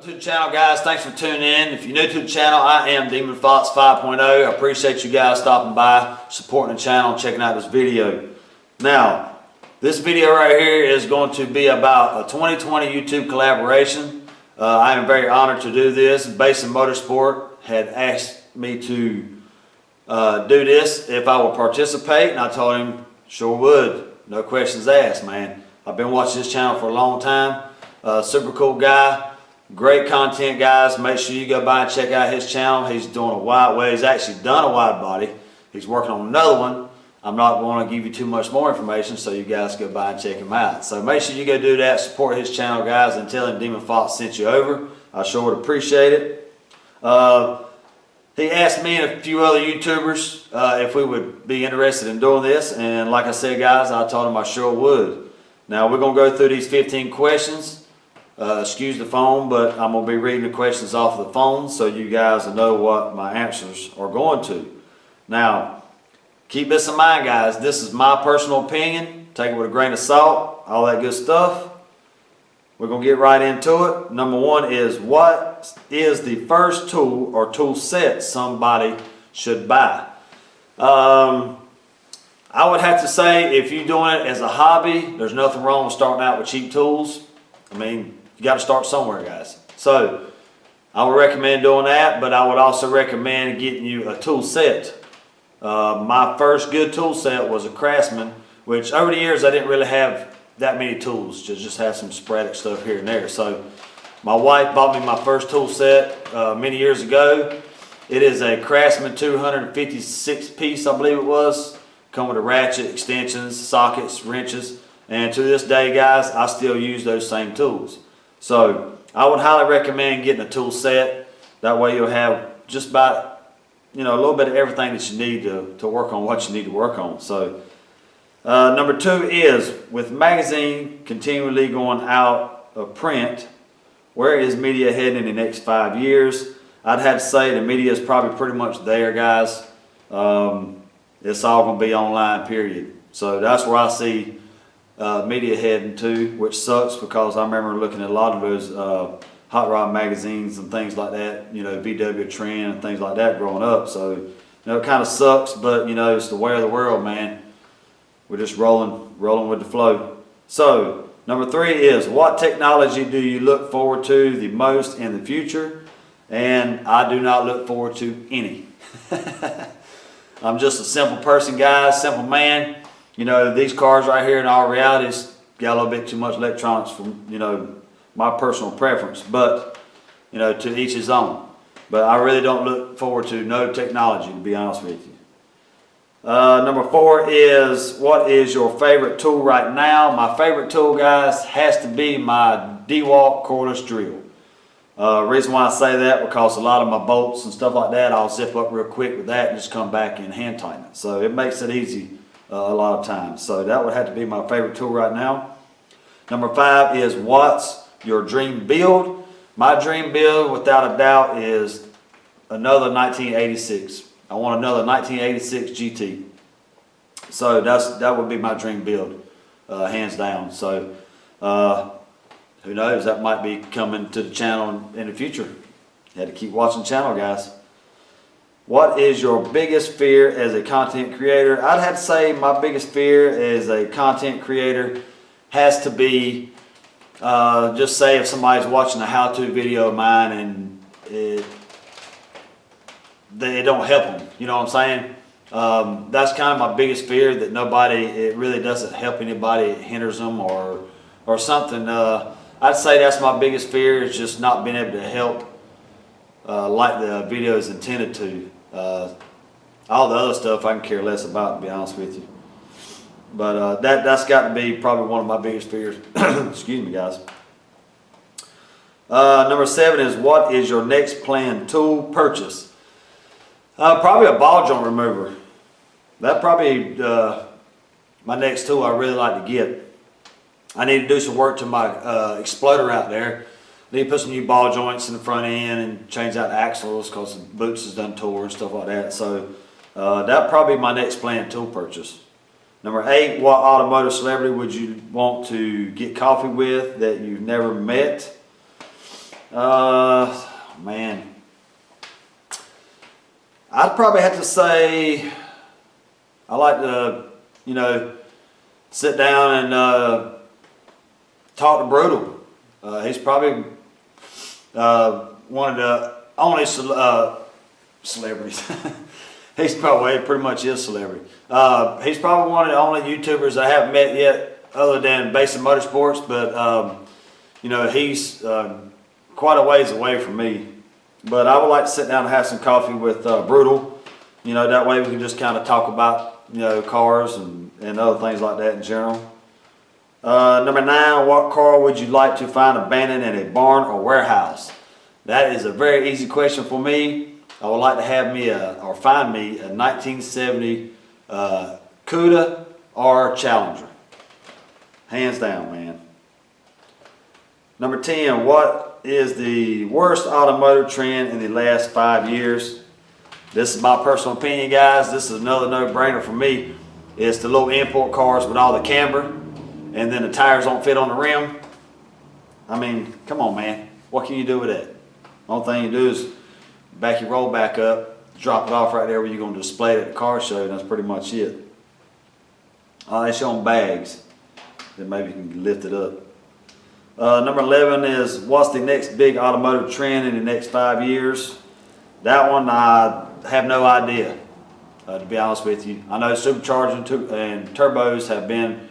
To the channel, guys, thanks for tuning in. If you're new to the channel, I am DEMONFOX 5.0. I appreciate you guys stopping by, supporting the channel, and checking out this video. Now, this video right here is going to be about a 2020 YouTube collaboration. I am very honored to do this. Basin Motorsport had asked me to do this if I would participate, and I told him sure would. No questions asked, man. I've been watching this channel for a long time. Super cool guy. Great content, guys. Make sure you go by and check out his channel. He's doing a wide, well, he's actually done a wide body. He's working on another one. I'm not going to give you too much more information, so you guys go by and check him out. So make sure you go do that. Support his channel, guys, and tell him DEMONFOX sent you over. I sure would appreciate it. He asked me and a few other YouTubers if we would be interested in doing this, and like I said, guys, I told him I sure would. Now we're going to go through these 15 questions. Excuse the phone, but I'm going to be reading the questions off of the phone so you guys will know what my answers are going to. Now, keep this in mind, guys. This is my personal opinion. Take it with a grain of salt, all that good stuff. We're going to get right into it. Number one is, what is the first tool or tool set somebody should buy? I would have to say, if you're doing it as a hobby, there's nothing wrong with starting out with cheap tools. I mean, you got to start somewhere, guys. So I would recommend doing that, but I would also recommend getting you a tool set. My first good tool set was a Craftsman, which over the years I didn't really have that many tools, just have some sporadic stuff here and there. So my wife bought me my first tool set many years ago. It is a Craftsman 256 piece, I believe it was. Come with a ratchet, extensions, sockets, wrenches. And to this day, guys, I still use those same tools. So I would highly recommend getting a tool set. That way you'll have just about, a little bit of everything that you need to work on what you need to work on. So number two is, with magazine continually going out of print, where is media heading in the next 5 years? I'd have to say the media is probably pretty much there, guys. It's all going to be online, period. So that's where I see media heading to, which sucks because I remember looking at a lot of those hot rod magazines and things like that, VW Trend and things like that growing up. So it kind of sucks, but it's the way of the world, man. We're just rolling with the flow. So number three is, what technology do you look forward to the most in the future? And I do not look forward to any. I'm just a simple person, guys, simple man. These cars right here in all reality got a little bit too much electronics for, my personal preference. But, to each his own. But I really don't look forward to no technology, to be honest with you. Number four is, what is your favorite tool right now? My favorite tool, guys, has to be my DeWalt cordless drill. Reason why I say that, because a lot of my bolts and stuff like that, I'll zip up real quick with that and just come back and hand tighten it. So it makes it easy a lot of times. So that would have to be my favorite tool right now. Number five is, what's your dream build? My dream build, without a doubt, is another 1986. I want another 1986 GT. So that would be my dream build, hands down. So who knows, that might be coming to the channel in the future. You had to keep watching the channel, guys. What is your biggest fear as a content creator? I'd have to say my biggest fear as a content creator has to be, just say if somebody's watching a how-to video of mine and it don't help them, you know what I'm saying? That's kind of my biggest fear, that it really doesn't help anybody, it hinders them or something. I'd say that's my biggest fear, is just not being able to help like the video is intended to. All the other stuff I can care less about, to be honest with you. But that's got to be probably one of my biggest fears. Excuse me, guys. Number seven is, what is your next planned tool purchase? Probably a ball joint remover. That's probably my next tool I really like to get. I need to do some work to my exploder out there. I need to put some new ball joints in the front end and change out the axles because the boots is done tore and stuff like that. So that'd probably be my next planned tool purchase. Number eight, what automotive celebrity would you want to get coffee with that you've never met? Man, I'd probably have to say I like to, you know, sit down and talk to Brutal. He's probably one of the only celebrities. He's probably pretty much is a celebrity. He's probably one of the only YouTubers I haven't met yet, other than Basic Motorsports. But you know, he's quite a ways away from me. But I would like to sit down and have some coffee with Brutal. You know, that way we can just kind of talk about, you know, cars and other things like that in general. Number 9, what car would you like to find abandoned in a barn or warehouse? That is a very easy question for me. I would like to have me or find me a 1970 Cuda or Challenger. Hands down, man. Number 10, what is the worst automotive trend in the last 5 years? This is my personal opinion, guys. This is another no-brainer for me. It's the little import cars with all the camber, and then the tires don't fit on the rim. I mean, come on, man. What can you do with that? Only thing you do is back your roll back up, drop it off right there where you're going to display it at the car show, and that's pretty much it. They show them bags. Then maybe you can lift it up. Number 11 is, what's the next big automotive trend in the next 5 years? That one I have no idea, to be honest with you. I know superchargers and turbos have been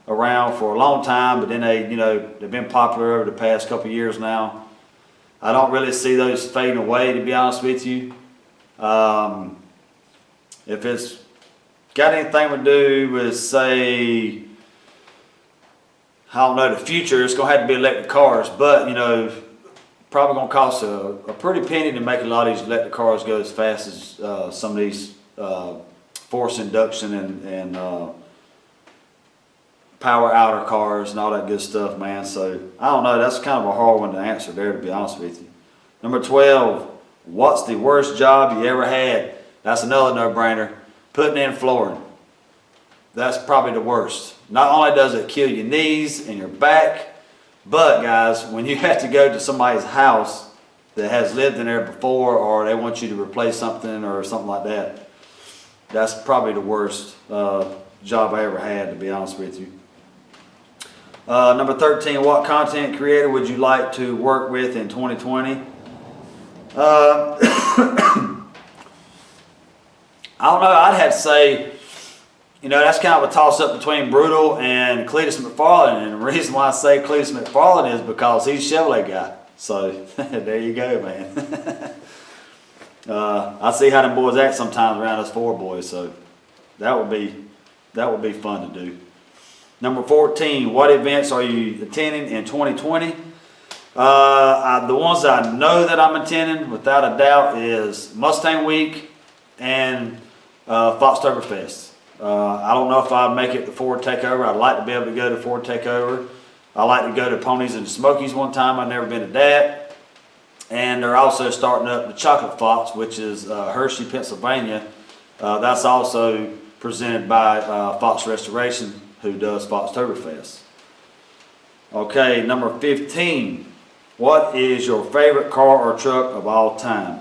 around for a long time, but then they've been popular over the past couple of years now. I don't really see those fading away, to be honest with you. If it's got anything to do with, say, I don't know, the future, it's going to have to be electric cars, but, you know, probably going to cost a pretty penny to make a lot of these electric cars go as fast as some of these force induction and power outer cars and all that good stuff, man. So I don't know, that's kind of a hard one to answer there, to be honest with you. Number 12, what's the worst job you ever had? That's another no-brainer. Putting in flooring. That's probably the worst. Not only does it kill your knees and your back, but guys, when you have to go to somebody's house that has lived in there before, or they want you to replace something or something like that, that's probably the worst job I ever had, to be honest with you. Number 13, what content creator would you like to work with in 2020? I don't know, I'd have to say, you know, that's kind of a toss-up between Brutal and Cletus McFarlane. And the reason why I say Cletus McFarlane is because he's a Chevrolet guy. So, there you go, man. I see how them boys act sometimes around us Ford boys. So, that would be fun to do. Number 14, what events are you attending in 2020? The ones that I know that I'm attending, without a doubt, is Mustang Week and Foxtoberfest. I don't know if I'd make it to Ford Takeover. I'd like to be able to go to Ford Takeover. I like to go to Ponies and Smokies one time. I've never been to that. And they're also starting up the Chocolate Fox, which is Hershey, Pennsylvania. That's also presented by Fox Restoration, who does Foxtoberfest. Okay, number 15. What is your favorite car or truck of all time?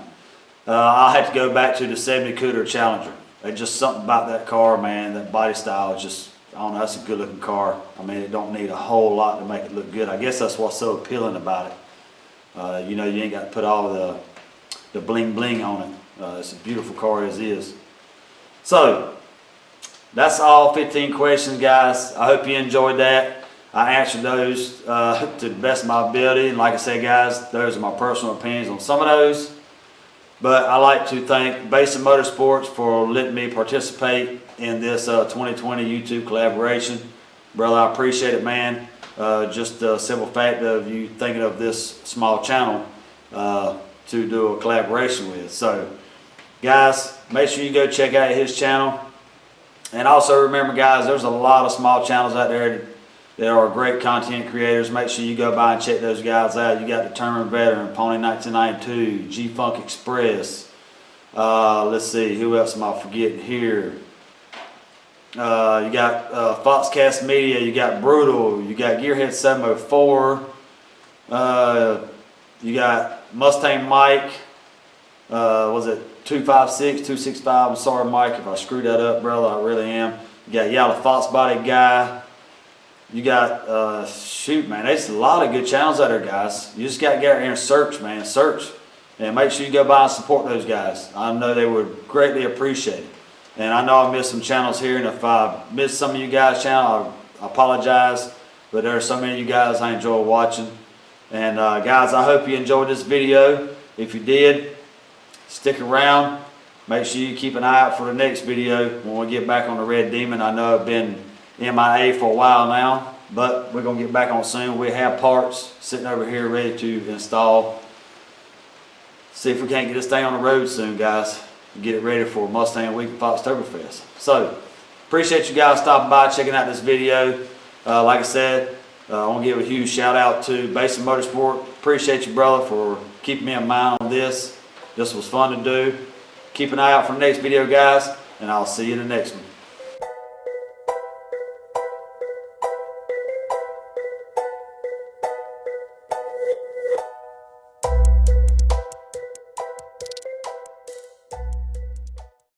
I had to go back to the 70 Cuda Challenger. There's just something about that car, man. That body style is just, I don't know, that's a good looking car. I mean, it don't need a whole lot to make it look good. I guess that's what's so appealing about it. You know, you ain't got to put all the bling bling on it. It's a beautiful car as is. So, that's all 15 questions, guys. I hope you enjoyed that. I answered those to the best of my ability. And like I said, guys, those are my personal opinions on some of those. But I like to thank Basic Motorsports for letting me participate in this 2020 YouTube collaboration. Brother, I appreciate it, man. Just the simple fact of you thinking of this small channel to do a collaboration with. So, guys, make sure you go check out his channel. And also remember, guys, there's a lot of small channels out there that are great content creators. Make sure you go by and check those guys out. You got Determined Veteran, Pony 1992, G-Funk Express. Let's see, who else am I forgetting here? You got Foxcast Media, you got Brutal, you got Gearhead 704. You got Mustang Mike, was it 256, 265? I'm sorry, Mike, if I screwed that up, brother. I really am. You got Yellow Foxbody guy. You got, shoot, man, there's a lot of good channels out there, guys. You just got to get out here and search, man. Search. And make sure you go by and support those guys. I know they would greatly appreciate it. And I know I missed some channels here, and if I missed some of you guys' channel, I apologize. But there are so many of you guys I enjoy watching. And guys, I hope you enjoyed this video. If you did, stick around. Make sure you keep an eye out for the next video when we get back on the Red Demon. I know I've been MIA for a while now, but we're going to get back on soon. We have parts sitting over here ready to install. See if we can't get this thing on the road soon, guys. Get it ready for Mustang Week at Foxtoberfest. So, appreciate you guys stopping by, checking out this video. Like I said, I want to give a huge shout out to Basin Motorsport. Appreciate you, brother, for keeping me in mind on this. This was fun to do. Keep an eye out for the next video, guys, and I'll see you in the next one.